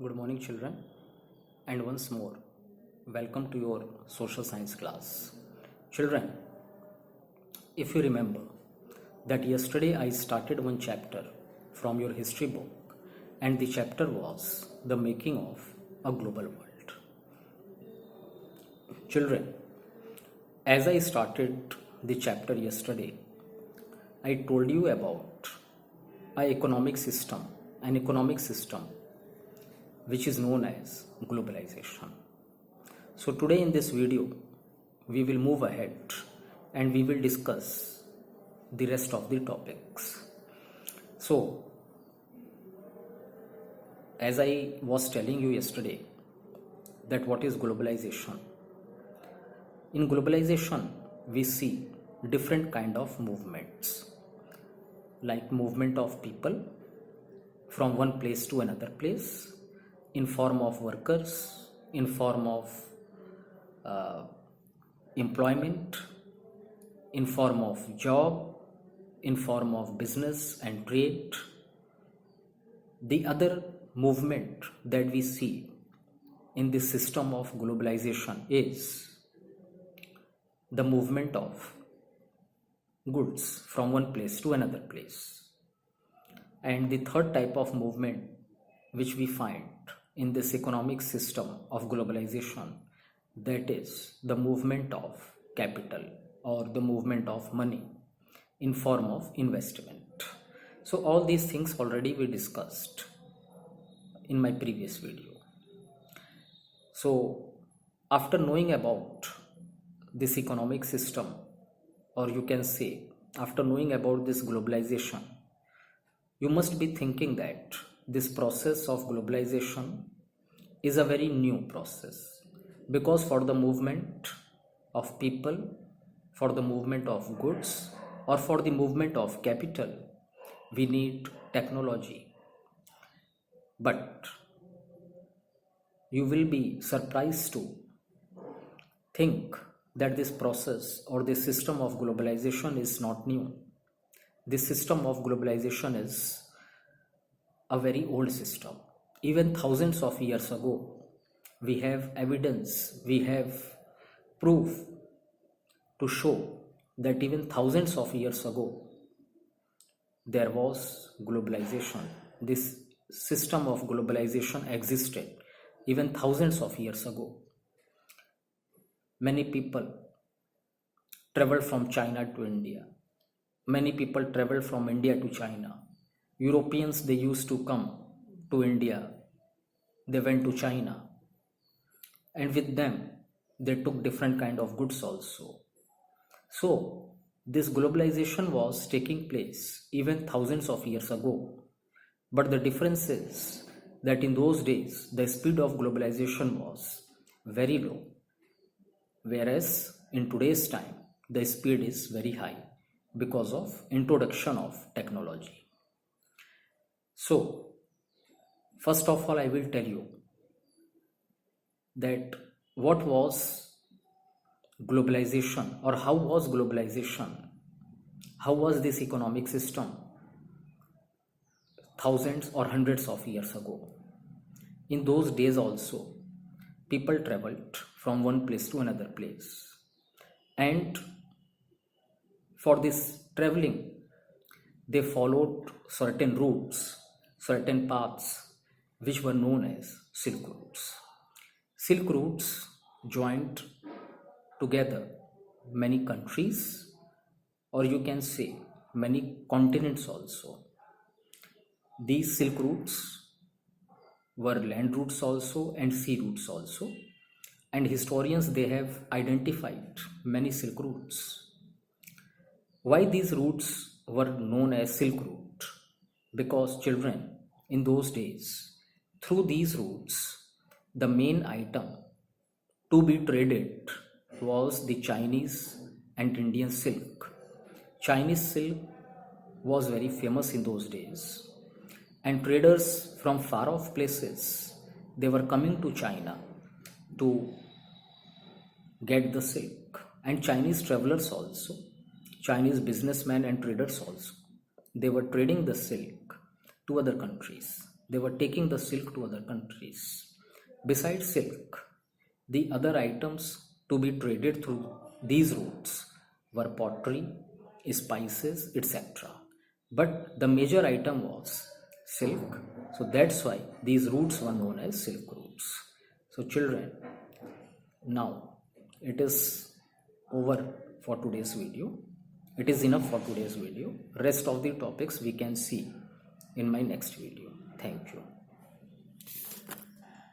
Good morning, children, and once more, welcome to your social science class. Children, if you remember that yesterday I started one chapter from your history book, and the chapter was the making of a global world. Children, as I started the chapter yesterday, I told you about an economic system which is known as globalization. So today in this video, we will move ahead and we will discuss the rest of the topics. So, as I was telling you yesterday, that what is globalization? In globalization, we see different kind of movements, like movement of people from one place to another place, in form of workers, in form of employment, in form of job, in form of business and trade. The other movement that we see in this system of globalization is the movement of goods from one place to another place. And the third type of movement which we find in this economic system of globalization, that is the movement of capital or the movement of money in form of investment. So all these things already we discussed in my previous video. So after knowing about this economic system, or you can say after knowing about this globalization, you must be thinking that this process of globalization is a very new process, because for the movement of people, for the movement of goods, or for the movement of capital, we need technology. But you will be surprised to think that this process or this system of globalization is not new. This system of globalization is a very old system. Even thousands of years ago, we have evidence, we have proof to show that even thousands of years ago, there was globalization. This system of globalization existed even thousands of years ago. Many people traveled from China to India. Many people traveled from India to China. Europeans, they used to come to India. They went to China. And with them, they took different kind of goods also. So, this globalization was taking place even thousands of years ago. But the difference is that in those days, the speed of globalization was very low. Whereas in today's time, the speed is very high because of introduction of technology. So, first of all, I will tell you that what was globalization, or how was globalization, how was this economic system thousands or hundreds of years ago. In those days also, people traveled from one place to another place, and for this traveling, they followed certain routes, certain paths, which were known as Silk routes. Silk routes joined together many countries, or you can say many continents also. These Silk routes were land routes also and sea routes also, and historians, they have identified many Silk routes. Why these routes were known as Silk route? Because children, in those days, through these routes, the main item to be traded was the Chinese and Indian silk. Chinese silk was very famous in those days, and traders from far off places, they were coming to China to get the silk. And Chinese travelers also, Chinese businessmen and traders also, they were trading the silk to other countries. they were taking the silk to other countries. Besides silk, the other items to be traded through these routes were pottery, spices, etc. But the major item was silk, so that's why these routes were known as silk routes. So children, now it is over for today's video. It is enough for today's video. Rest of the topics we can see in my next video. Thank you.